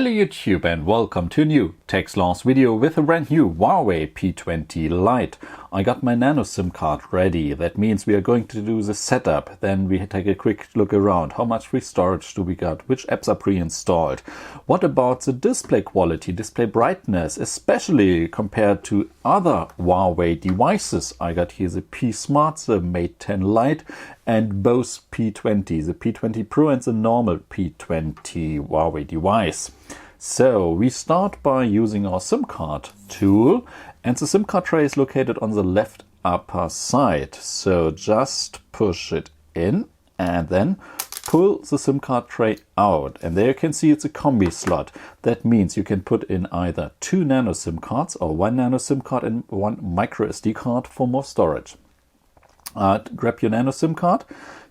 Hello YouTube and welcome to a new Techsloth video with a brand new Huawei P20 Lite. I got my nano SIM card ready. That means we are going to do the setup. Then we take a quick look around. How much free storage do we got? Which apps are pre-installed? What about the display quality, display brightness, especially compared to other Huawei devices? I got here the P Smart, the Mate 10 Lite and both P20, the P20 Pro and the normal P20 Huawei device. So we start by using our SIM card tool, and the SIM card tray is located on the left upper side. So just push it in and then pull the SIM card tray out. And there you can see it's a combi slot. That means you can put in either 2 nano SIM cards or 1 nano SIM card and 1 micro SD card for more storage. Grab your nano SIM card,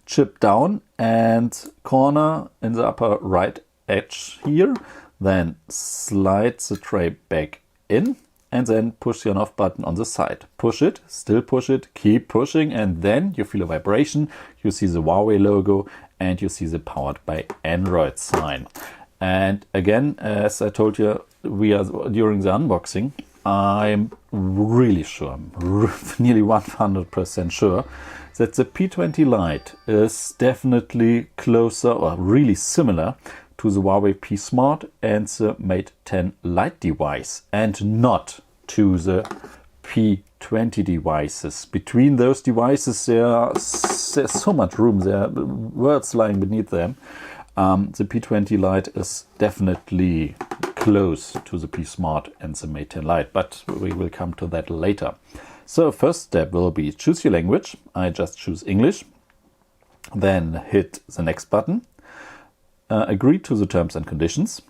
chip down and corner in the upper right edge here. Then slide the tray back in and then push the on off button on the side. Push it, still push it, keep pushing, and then you feel a vibration. You see the Huawei logo and you see the powered by Android sign. And again, as I told you, we are during the unboxing, I'm really sure, I'm nearly 100% sure that the P20 Lite is definitely closer or really similar to the Huawei P Smart and the Mate 10 Lite device, and not to the P20 devices. Between those devices there's so much room, there are words lying beneath them. The P20 Lite is definitely close to the P Smart and the Mate 10 Lite, but we will come to that later. So first step will be choose your language. I just choose English. Then hit the next button. Agree to the terms and conditions.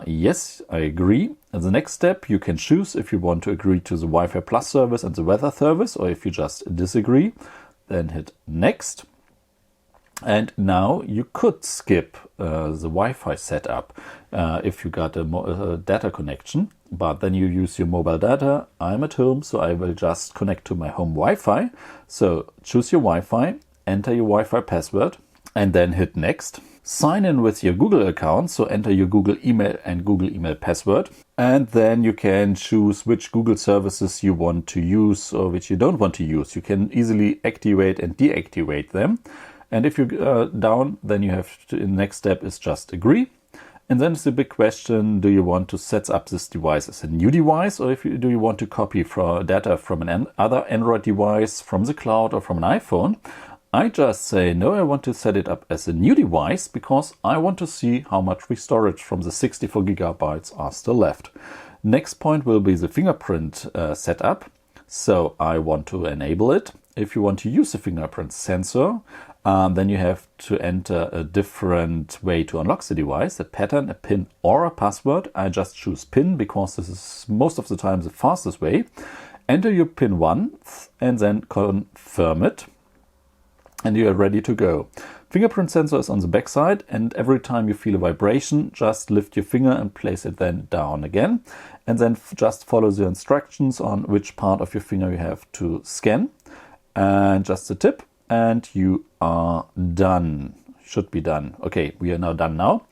Yes, I agree. And the next step, you can choose if you want to agree to the Wi-Fi Plus service and the weather service, or if you just disagree, then hit next. And now you could skip the Wi-Fi setup if you got a data connection, but then you use your mobile data. I'm at home, so I will just connect to my home Wi-Fi. So choose your Wi-Fi, enter your Wi-Fi password, and then hit next. Sign in with your Google account, so enter your Google email and Google email password. And then you can choose which Google services you want to use or which you don't want to use. You can easily activate and deactivate them. And if you're down, then you have to, the next step is just agree. And then it's a big question, do you want to set up this device as a new device, or do you want to copy data from another Android device, from the cloud or from an iPhone? I just say, no, I want to set it up as a new device because I want to see how much free storage from the 64 gigabytes are still left. Next point will be the fingerprint setup. So I want to enable it. If you want to use the fingerprint sensor, then you have to enter a different way to unlock the device, a pattern, a PIN or a password. I just choose PIN because this is most of the time the fastest way. Enter your PIN once and then confirm it. And you are ready to go. Fingerprint sensor is on the back side, and every time you feel a vibration, just lift your finger and place it then down again. And then just follow the instructions on which part of your finger you have to scan. And just a tip, and you are done. Should be done. Okay, we are now done now.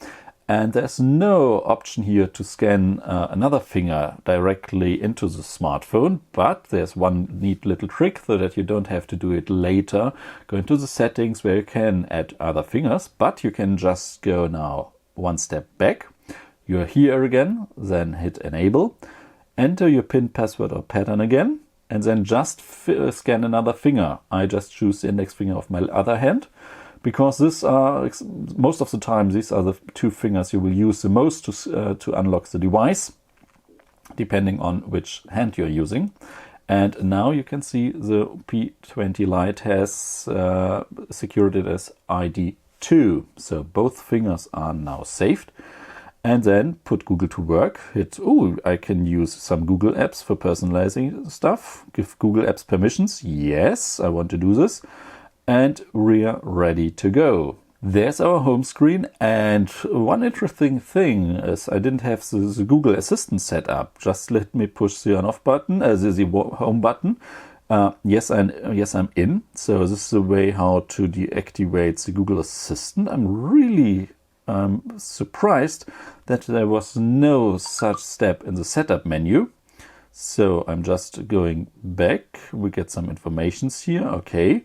And there's no option here to scan another finger directly into the smartphone, but there's one neat little trick so that you don't have to do it later. Go into the settings where you can add other fingers, but you can just go now one step back. You're here again, then hit enable, enter your PIN, password or pattern again, and then just scan another finger. I just choose the index finger of my other hand, because this are most of the time these are the 2 fingers you will use the most to unlock the device, depending on which hand you're using. And now you can see the P20 Lite has secured it as ID2. So both fingers are now saved. And then put Google to work. Hit, I can use some Google apps for personalizing stuff. Give Google apps permissions. Yes, I want to do this. And we're ready to go. There's our home screen, and one interesting thing is I didn't have the Google Assistant set up. Just let me push the on-off button, the home button. Yes, I'm in. So this is the way how to deactivate the Google Assistant. I'm really I'm surprised that there was no such step in the setup menu. So I'm just going back. We get some informations here, okay,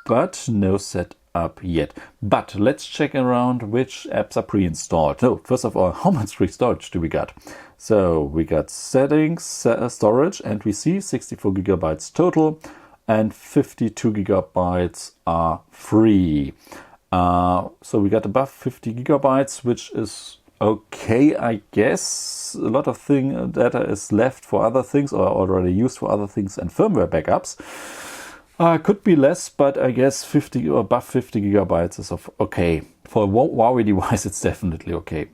but no setup yet. But let's check around which apps are pre-installed. No, first of all, how much free storage do we got? So we got settings, storage, and we see 64 gigabytes total, and 52 gigabytes are free. So we got above 50 gigabytes, which is okay, I guess. A lot of data is left for other things or already used for other things and firmware backups. Could be less, but I guess 50 or above 50 gigabytes is okay. For a Huawei device, it's definitely okay.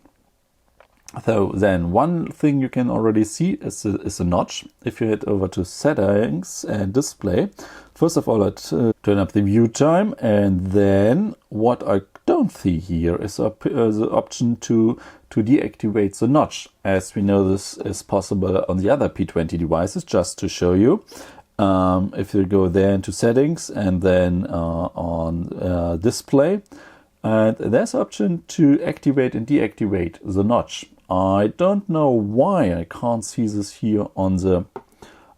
So then one thing you can already see is a notch. If you head over to settings and display, first of all, let's turn up the view time, and then what I don't see here is the option to deactivate the notch. As we know, this is possible on the other P20 devices. Just to show you, if you go there into settings and then on display, and there's an option to activate and deactivate the notch. I don't know why I can't see this here on the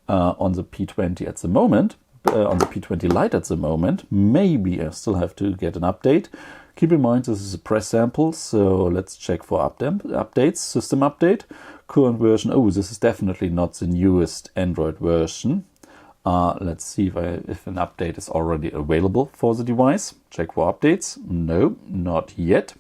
P20 at the moment, on the P20 Lite at the moment. Maybe I still have to get an update. Keep in mind this is a press sample, so let's check for updates. System update, current version. Oh, this is definitely not the newest Android version. Let's see if an update is already available for the device. Check for updates. No, not yet.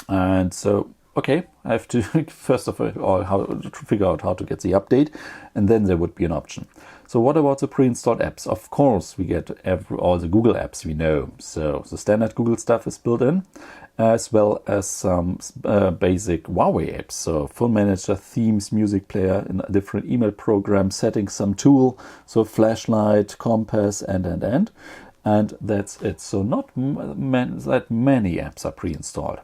And so, okay, I have to first of all figure out how to get the update, and then there would be an option. So what about the pre-installed apps? Of course, we get all the Google apps we know. So the standard Google stuff is built in, as well as some basic Huawei apps. So phone manager, themes, music player, in a different email program, settings, some tool, so flashlight, compass, and that's it. So not that many apps are pre-installed.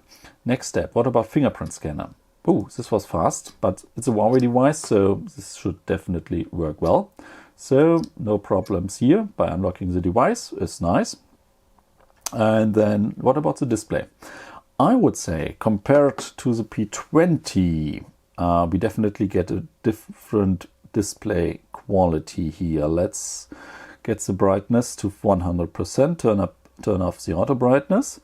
Next step, what about Fingerprint Scanner? Oh, this was fast, but it's a Huawei device, so this should definitely work well. So no problems here by unlocking the device. It's nice. And then what about the display? I would say compared to the P20, we definitely get a different display quality here. Let's get the brightness to 100%, turn off the auto brightness.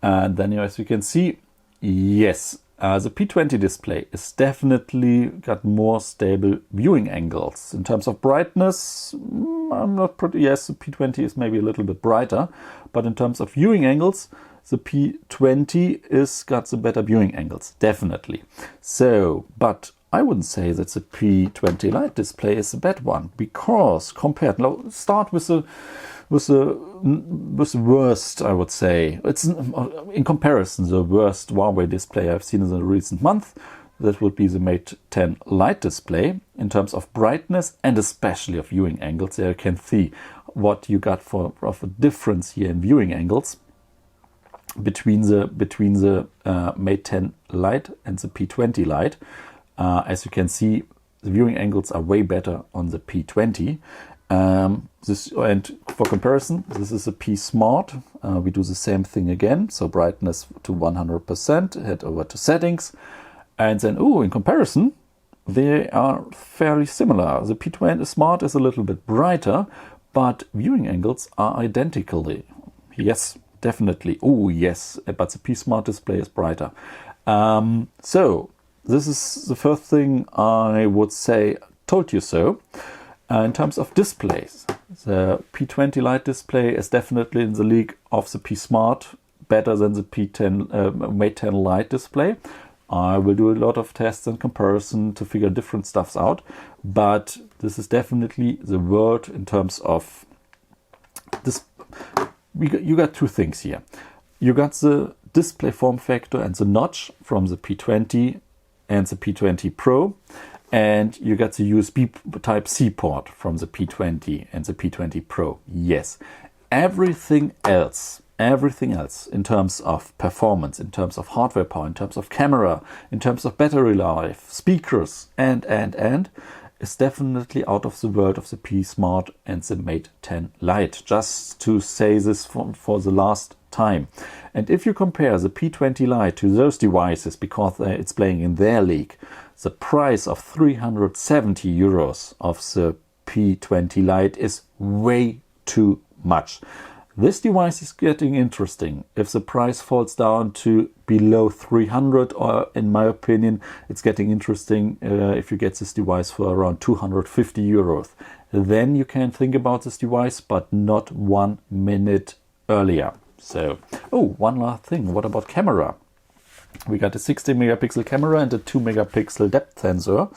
And then as you can see, yes, the P20 display is definitely got more stable viewing angles. In terms of brightness, yes, the P20 is maybe a little bit brighter, but in terms of viewing angles, the P20 is got the better viewing angles, definitely. So, but I wouldn't say that the P20 Lite display is a bad one, because compared, now start with the worst, I would say. It's in comparison the worst Huawei display I've seen in the recent month. That would be the Mate 10 Lite display in terms of brightness and especially of viewing angles. There you can see what you got of a difference here in viewing angles between the Mate 10 Lite and the P20 Lite. As you can see, the viewing angles are way better on the P20. And for comparison, this is a P Smart. We do the same thing again. So brightness to 100%, head over to settings. And then, in comparison, they are fairly similar. The P20 Smart is a little bit brighter, but viewing angles are identically. Yes, definitely. Oh, yes, but the P Smart display is brighter. So this is the first thing I would say, told you so. In terms of displays, the P20 Lite display is definitely in the league of the P Smart, better than the Mate 10 Lite display. I will do a lot of tests and comparison to figure different stuffs out, but this is definitely the world in terms of this. You got two things here. You got the display form factor and the notch from the P20 and the P20 Pro. And you got the USB Type-C port from the P20 and the P20 Pro. Yes. Everything else in terms of performance, in terms of hardware power, in terms of camera, in terms of battery life, speakers, and is definitely out of the world of the P Smart and the Mate 10 Lite. Just to say this for the last time. And if you compare the P20 Lite to those devices, because it's playing in their league, the price of 370 euros of the P20 Lite is way too much. This device is getting interesting if the price falls down to below 300, or in my opinion, it's getting interesting if you get this device for around 250 euros. Then you can think about this device, but not 1 minute earlier. So, oh, one last thing. What about camera? We got a 60 megapixel camera and a 2 megapixel depth sensor.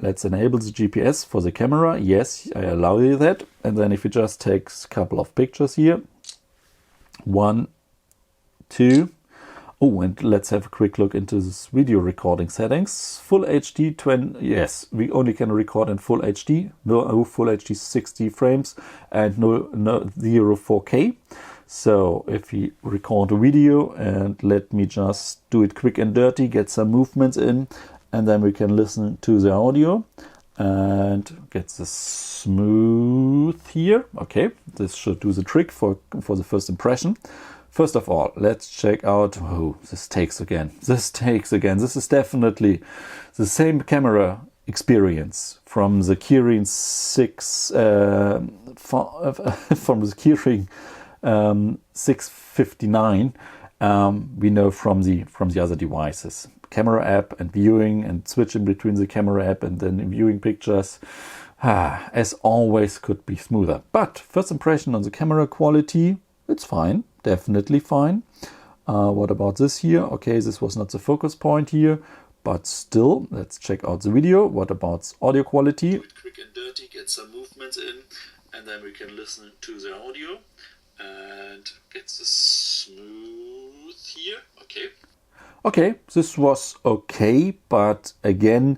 Let's enable the GPS for the camera. Yes, I allow you that. And then if you just take a couple of pictures here. 1, 2. Oh, and let's have a quick look into this video recording settings. Full HD 20. Yes, we only can record in full HD. No full HD 60 frames and no 0 4K. So if we record a video, and let me just do it quick and dirty, get some movements in, and then we can listen to the audio and get this smooth here. Okay, this should do the trick for the first impression. First of all, let's check out, oh, this takes again. This is definitely the same camera experience from the Kirin 6, from the Kirin 659. We know from the other devices. Camera app and viewing and switching between the camera app and then viewing pictures, as always, could be smoother. But first impression on the camera quality, it's fine, definitely fine. What about this here? Okay, this was not the focus point here, but still, let's check out the video. What about audio quality? Quick and dirty, get some movements in, and then we can listen to the audio and get this smooth here. Okay. Okay, this was okay, but again,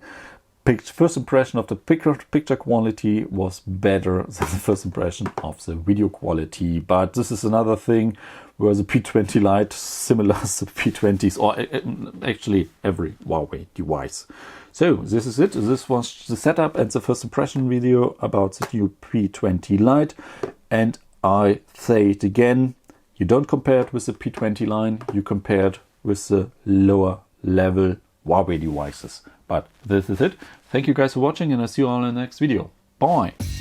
first impression of the picture quality was better than the first impression of the video quality. But this is another thing where the P20 Lite, similar to the P20s, or actually every Huawei device. So this is it. This was the setup and the first impression video about the new P20 Lite. And I say it again, you don't compare it with the P20 line, you compare it with the lower level Huawei devices. But this is it. Thank you guys for watching, and I'll see you all in the next video. Bye!